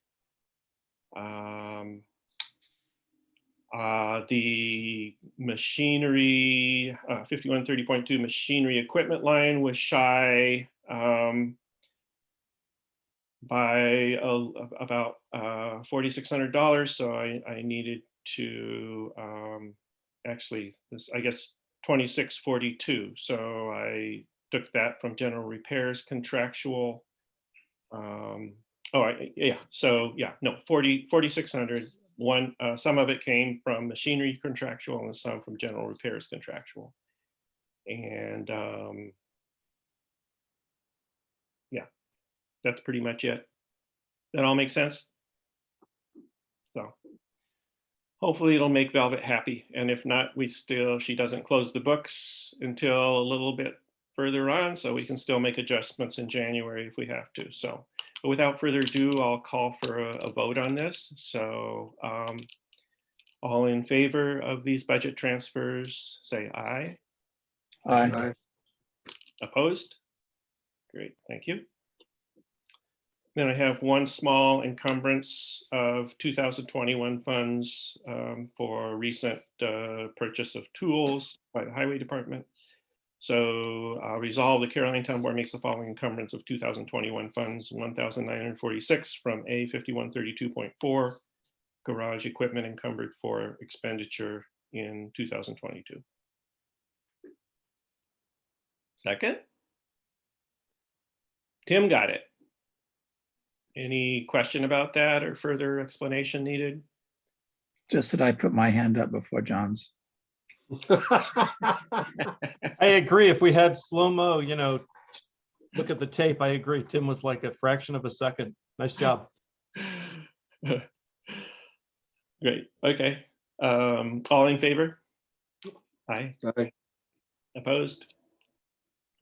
The machinery 5130.2 machinery equipment line was shy by about $4,600, so I needed to actually this, I guess, 2642. So I took that from general repairs contractual. Yeah, so yeah, no, 4,600. One, some of it came from machinery contractual and some from general repairs contractual. And yeah, that's pretty much it. That all makes sense? So hopefully it'll make Velvet happy. And if not, she doesn't close the books until a little bit further on, so we can still make adjustments in January if we have to. So but without further ado, I'll call for a vote on this. So all in favor of these budget transfers, say aye. Aye. Opposed? Great, thank you. Then I have one small encumbrance of 2021 funds for recent purchase of tools by the Highway Department. So I'll resolve the Caroline Town Board makes the following encumbrance of 2021 funds, 1,946 from A 5132.4 garage equipment encumbered for expenditure in 2022. Second. Tim got it. Any question about that or further explanation needed? Just that I put my hand up before John's. I agree. If we had slow-mo, look at the tape. I agree. Tim was like a fraction of a second. Nice job. Great. Okay. All in favor? Aye. Aye. Opposed?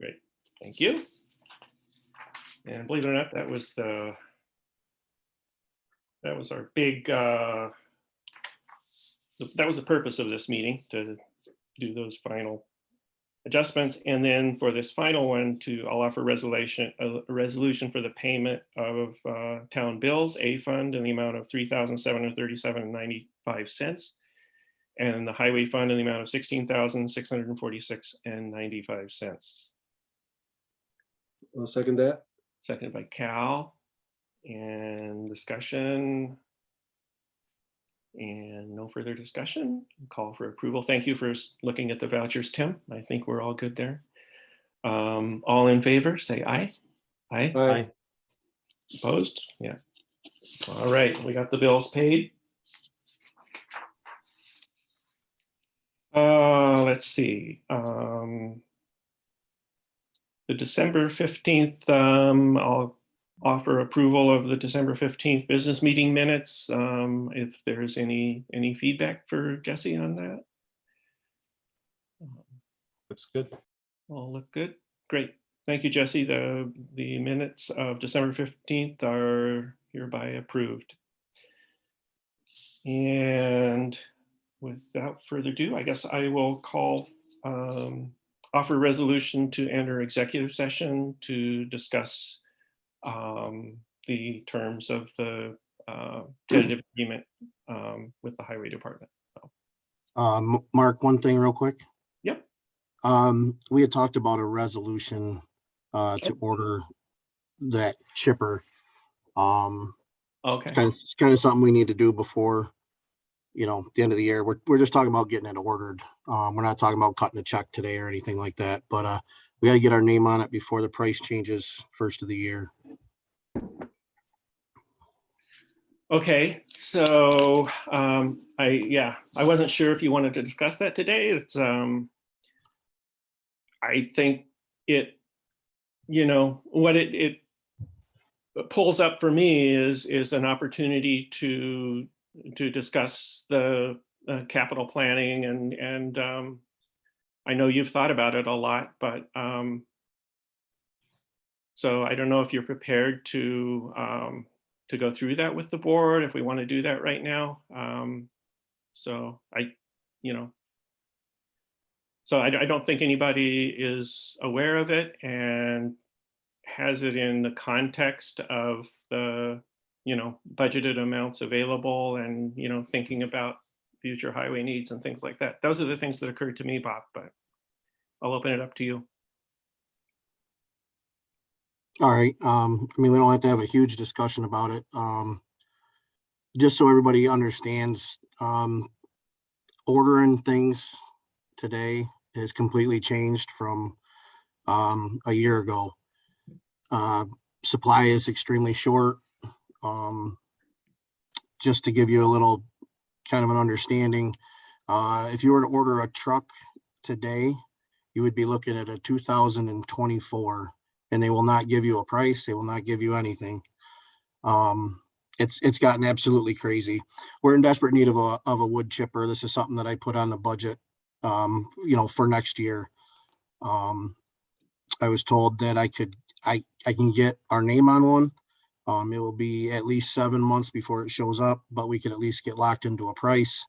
Great. Thank you. And believe it or not, that was our big, that was the purpose of this meeting, to do those final adjustments. And then for this final one, I'll offer a resolution for the payment of town bills, A fund in the amount of $3,737.95, and the highway fund in the amount of $16,646.95. I'll second that. Seconded by Cal. And discussion. And no further discussion. Call for approval. Thank you for looking at the vouchers, Tim. I think we're all good there. All in favor, say aye. Aye. Aye. Opposed? Yeah. All right, we got the bills paid. Let's see. The December 15th, I'll offer approval of the December 15th business meeting minutes. If there's any feedback for Jesse on that. Looks good. All look good. Great. Thank you, Jesse. The minutes of December 15th are hereby approved. And without further ado, I guess I will offer a resolution to enter executive session to discuss the terms of the tentative agreement with the Highway Department. Mark, one thing real quick. Yep. We had talked about a resolution to order that chipper. Okay. It's kind of something we need to do before, the end of the year. We're just talking about getting it ordered. We're not talking about cutting a check today or anything like that, but we got to get our name on it before the price changes first of the year. Okay, so I wasn't sure if you wanted to discuss that today. It's I think it, what it pulls up for me is an opportunity to discuss the capital planning and I know you've thought about it a lot, but so I don't know if you're prepared to go through that with the board, if we want to do that right now. So I don't think anybody is aware of it and has it in the context of the, budgeted amounts available and, thinking about future highway needs and things like that. Those are the things that occurred to me, Bob, but I'll open it up to you. All right. We don't have to have a huge discussion about it. Just so everybody understands, ordering things today has completely changed from a year ago. Supply is extremely short. Just to give you a little kind of an understanding, if you were to order a truck today, you would be looking at a 2024, and they will not give you a price. They will not give you anything. It's gotten absolutely crazy. We're in desperate need of a wood chipper. This is something that I put on the budget, for next year. I was told that I can get our name on one. It will be at least 7 months before it shows up, but we can at least get locked into a price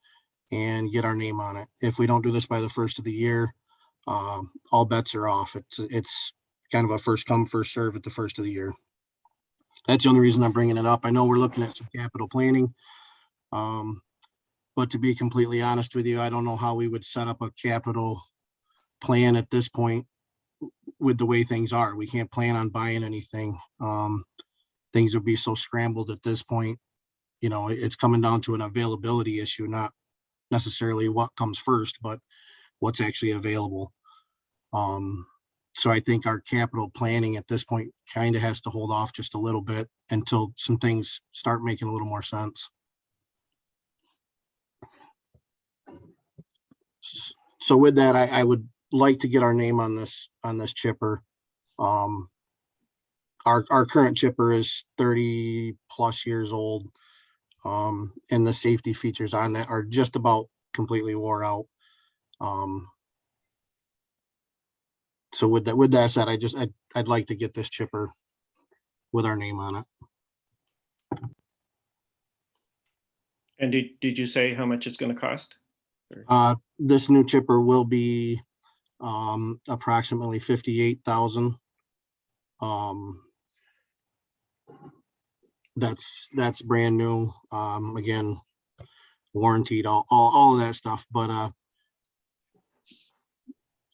and get our name on it. If we don't do this by the first of the year, all bets are off. It's kind of a first come, first serve at the first of the year. That's the only reason I'm bringing it up. I know we're looking at some capital planning. But to be completely honest with you, I don't know how we would set up a capital plan at this point with the way things are. We can't plan on buying anything. Things would be so scrambled at this point. You know, it's coming down to an availability issue, not necessarily what comes first, but what's actually available. So I think our capital planning at this point kind of has to hold off just a little bit until some things start making a little more sense. So with that, I would like to get our name on this chipper. Our current chipper is 30 plus years old. And the safety features on that are just about completely wore out. So with that said, I'd like to get this chipper with our name on it. And did you say how much it's going to cost? This new chipper will be approximately 58,000. That's brand new. Again, warranted, all of that stuff. But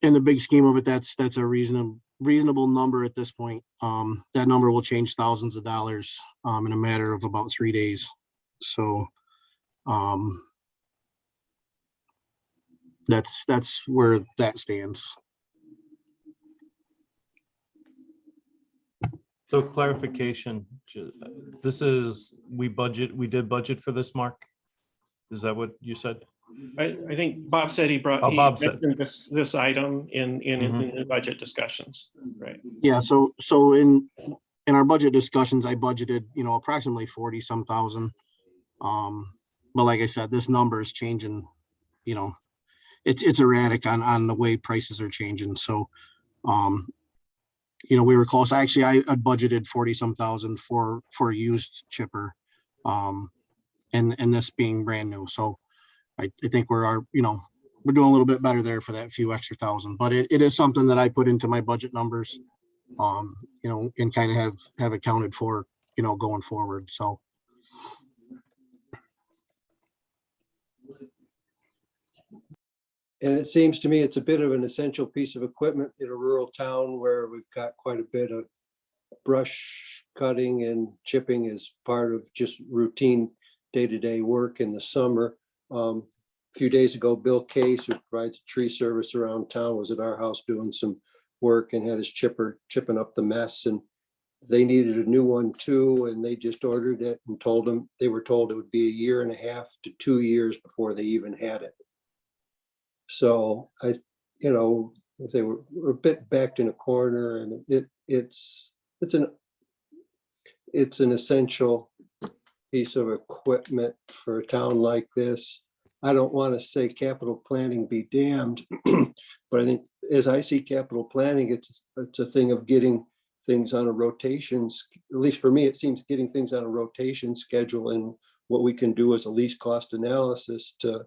in the big scheme of it, that's a reasonable number at this point. That number will change thousands of dollars in a matter of about 3 days. So that's where that stands. So clarification, this is, we did budget for this, Mark? Is that what you said? I think Bob said he brought Bob said. this item in the budget discussions, right? Yeah, so in our budget discussions, I budgeted, approximately 40 some thousand. But like I said, this number is changing, it's erratic on the way prices are changing. So, we were close. Actually, I budgeted 40 some thousand for a used chipper, and this being brand new. So I think we're doing a little bit better there for that few extra thousand, but it is something that I put into my budget numbers, and kind of have accounted for, going forward. So. And it seems to me it's a bit of an essential piece of equipment in a rural town where we've got quite a bit of brush cutting and chipping as part of just routine day-to-day work in the summer. A few days ago, Bill Case, who provides tree service around town, was at our house doing some work and had his chipper chipping up the mess, and they needed a new one too, and they just ordered it and they were told it would be 1.5 years to 2 years before they even had it. So they were a bit backed in a corner, and it's an essential piece of equipment for a town like this. I don't want to say capital planning be damned, but I think as I see capital planning, it's a thing of getting things on a rotation. At least for me, it seems getting things on a rotation schedule, and what we can do as a least cost analysis to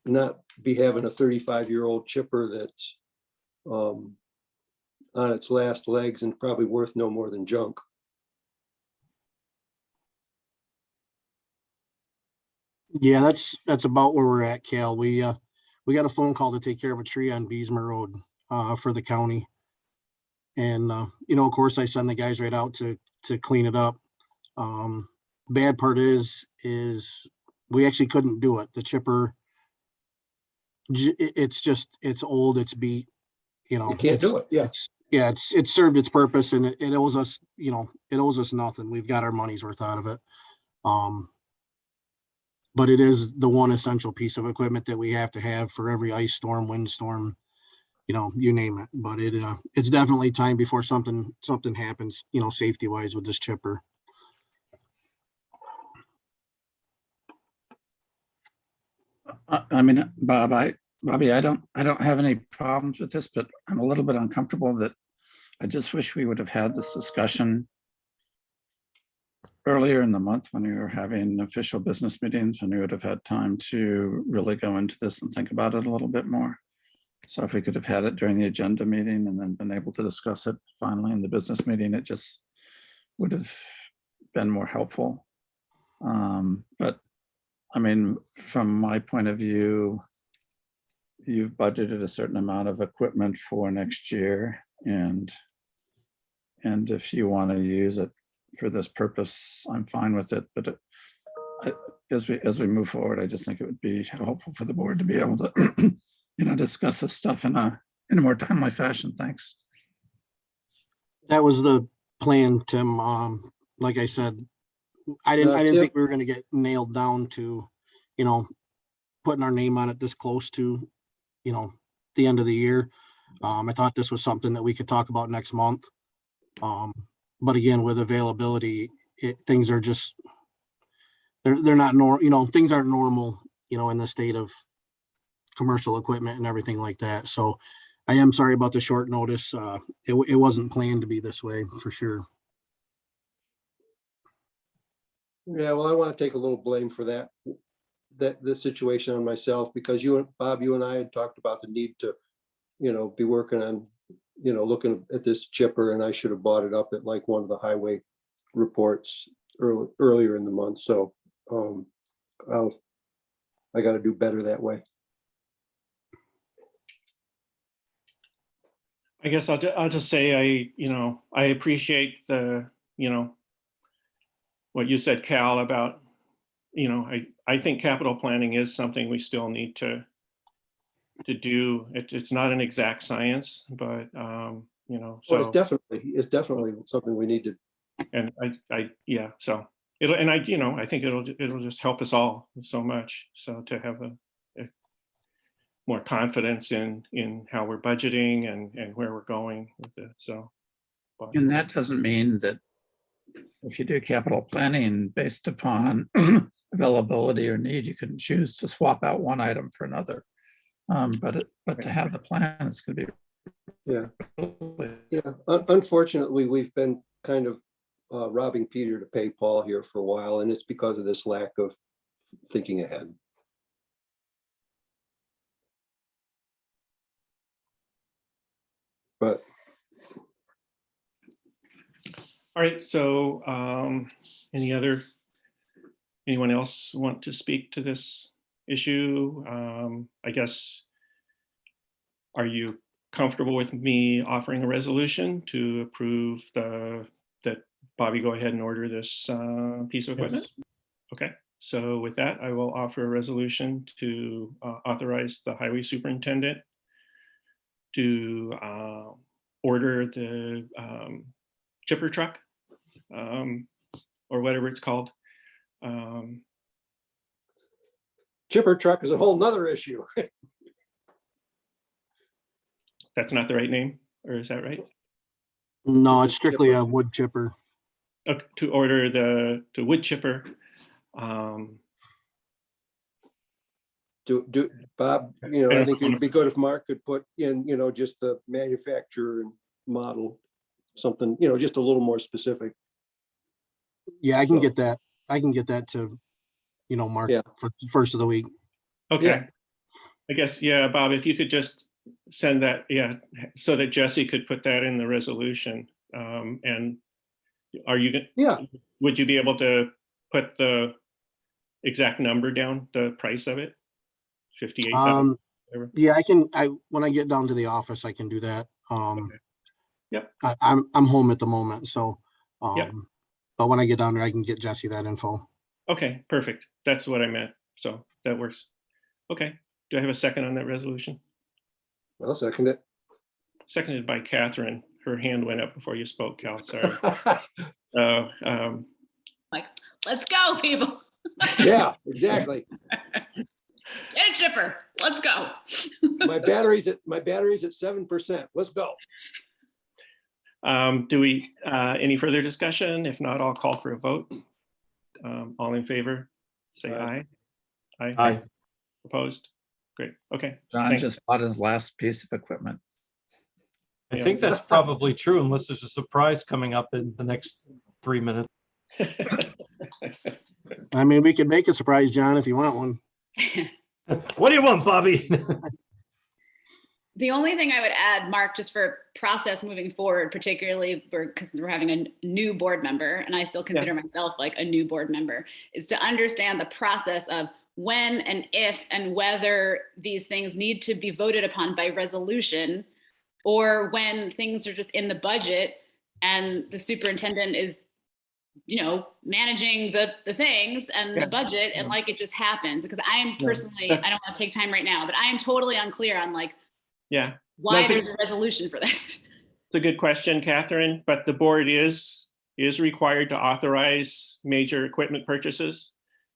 not be having a 35-year-old chipper that's on its last legs and probably worth no more than junk. Yeah, that's about where we're at, Cal. We got a phone call to take care of a tree on Beesmer Road for the county, and of course I send the guys right out to clean it up. Bad part is we actually couldn't do it. The chipper, it's old, it's beat, You can't do it. Yeah. It's served its purpose, and it owes us, it owes us nothing. We've got our money's worth out of it. But it is the one essential piece of equipment that we have to have for every ice storm, windstorm, you name it. But it's definitely time before something happens, safety wise with this chipper. I mean, Bobby, I don't have any problems with this, but I'm a little bit uncomfortable that I just wish we would have had this discussion earlier in the month when we were having official business meetings, when we would have had time to really go into this and think about it a little bit more. So if we could have had it during the agenda meeting and then been able to discuss it finally in the business meeting, it just would have been more helpful. But I mean, from my point of view, you've budgeted a certain amount of equipment for next year, and if you want to use it for this purpose, I'm fine with it. But as we move forward, I just think it would be helpful for the board to be able to, discuss this stuff in a more timely fashion. Thanks. That was the plan, Tim. Like I said, I didn't Tim- think we were gonna get nailed down to, putting our name on it this close to, the end of the year. I thought this was something that we could talk about next month. But again, with availability, things are just, they're not things aren't normal, in the state of commercial equipment and everything like that. So I am sorry about the short notice. It wasn't planned to be this way for sure. Yeah, well, I want to take a little blame for that the situation on myself, because Bob, you and I had talked about the need to, be working on, looking at this chipper, and I should have bought it up at like one of the highway reports earlier in the month. So I got to do better that way. I guess I'll just say I appreciate the what you said, Cal, about I think capital planning is something we still need to do. It's not an exact science, but So so it's definitely something we need to. and yeah, so I think it'll just help us all so much. So to have a more confidence in how we're budgeting and where we're going with it. So, And that doesn't mean that if you do capital planning based upon availability or need, you can choose to swap out one item for another. But to have the plan, it's going to be. Yeah. Unfortunately, we've been kind of robbing Peter to pay Paul here for a while, and it's because of this lack of thinking ahead. But all right. So anyone else want to speak to this issue? I guess, are you comfortable with me offering a resolution to approve that Bobby go ahead and order this piece of equipment? Yes. Okay. So with that, I will offer a resolution to authorize the highway superintendent to order the chipper truck or whatever it's called. chipper truck is a whole nother issue. That's not the right name, or is that right? No, it's strictly a wood chipper. To order the wood chipper. Do Bob, I think it'd be good if Mark could put in, just the manufacturer and model, something, just a little more specific. Yeah, I can get that. I can get that to, Mark Yeah. for the first of the week. Okay. Yeah. I guess, yeah, Bob, if you could just send that, so that Jesse could put that in the resolution. And are you, Yeah. would you be able to put the exact number down, the price of it? 58,000? Yeah, when I get down to the office, I can do that. Okay. Yep. I'm home at the moment, so, Yep. but when I get down there, I can get Jesse that info. Okay, perfect. That's what I meant. So that works. Okay. Do I have a second on that resolution? I'll second it. Seconded by Catherine. Her hand went up before you spoke, Cal. Sorry. Like, let's go, people. Yeah, exactly. Get a chipper. Let's go. My battery's at 7%. Let's go. Do we, any further discussion? If not, I'll call for a vote. All in favor, say aye. Aye. Aye. Opposed? Great. Okay. John Thanks. just bought his last piece of equipment. I think that's probably true, unless there's a surprise coming up in the next 3 minutes. I mean, we could make a surprise, John, if you want one. What do you want, Bobby? The only thing I would add, Mark, just for process moving forward, particularly because we're having a new board member, and I still consider myself like a new board member, is to understand the process of when and if and whether these things need to be voted upon by resolution, or when things are just in the budget and the superintendent is, you know, managing the things and the budget, and like it just happens. Because I am personally, I don't want to take time right now, but I am totally unclear on like, why there's a resolution for this. It's a good question, Catherine, but the board is required to authorize major equipment purchases.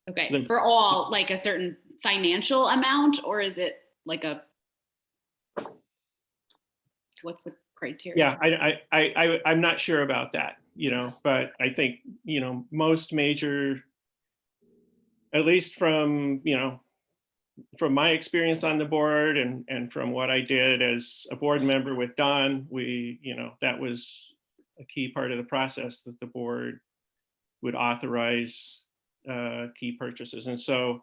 Okay, for all, like a certain financial amount, or is it like a, what's the criteria? Yeah, I'm not sure about that, you know, but I think, you know, most major, at least from, you know, from my experience on the board and from what I did as a board member with Don, you know, that was a key part of the process, that the board would authorize key purchases. And so,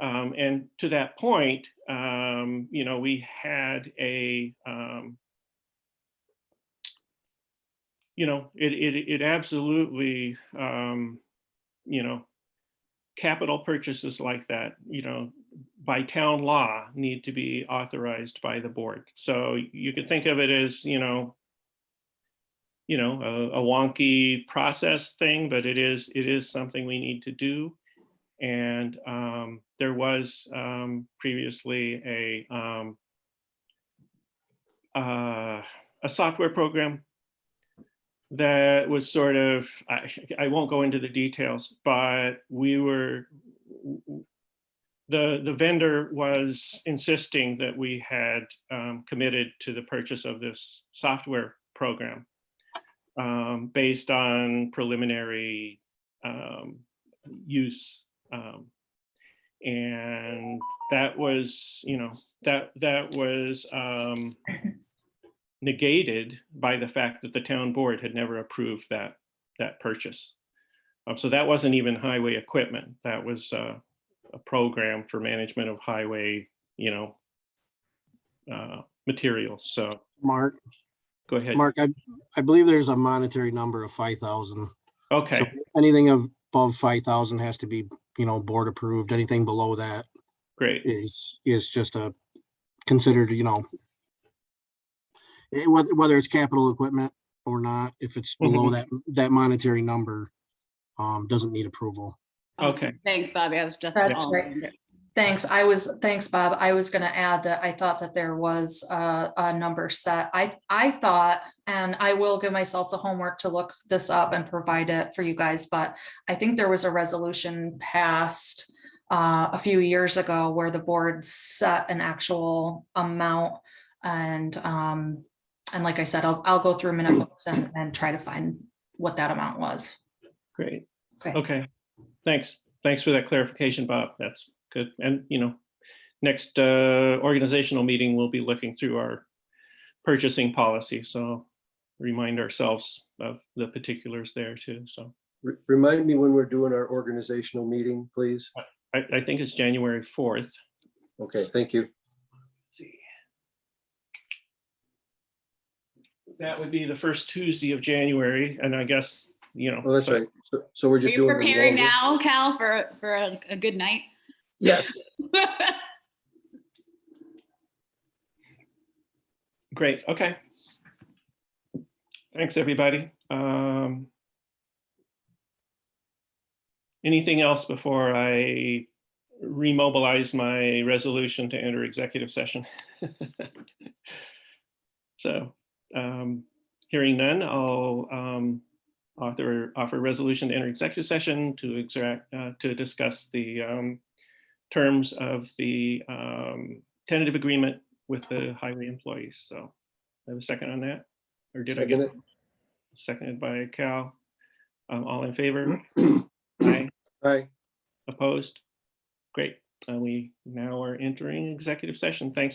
and to that point, you know, we had a, you know, it absolutely, you know, capital purchases like that, you know, by town law need to be authorized by the board. So you could think of it as, you know, a wonky process thing, but it is something we need to do. And there was previously a software program that was sort of, I won't go into the details, but the vendor was insisting that we had committed to the purchase of this software program based on preliminary use. And that was, you know, that was negated by the fact that the town board had never approved that purchase. So that wasn't even highway equipment. That was a program for management of highway, you know, materials. So Mark, go ahead. Mark, I believe there's a monetary number of 5,000. Okay. So anything above 5,000 has to be, you know, board approved. Anything below that Great. is just a considered, you know, whether it's capital equipment or not, if it's below that monetary number, doesn't need approval. Okay. Thanks, Bobby. I was just That's right. Thanks. Thanks, Bob. I was going to add that I thought that there was a number set. I thought, and I will give myself the homework to look this up and provide it for you guys, but I think there was a resolution passed a few years ago where the board set an actual amount, and like I said, I'll go through minute books and try to find what that amount was. Great. Okay. Okay. Thanks for that clarification, Bob. That's good. And, you know, next organizational meeting, we'll be looking through our purchasing policy. So remind ourselves of the particulars there too. So Remind me when we're doing our organizational meeting, please. I think it's January 4th. Okay, thank you. That would be the first Tuesday of January. And I guess, you know. Oh, that's right. So we're Are just you doing. preparing now, Cal, for a good night? Yes. Great. Okay. Thanks, everybody. Anything else before I remobilize my resolution to enter executive session? So hearing none, I'll offer a resolution to enter executive session to discuss the terms of the tentative agreement with the highway employees. So I have a second on that, or did I get it? Seconded by Cal. All in favor? Aye. Aye. Opposed? Great. We now are entering executive session. Thanks.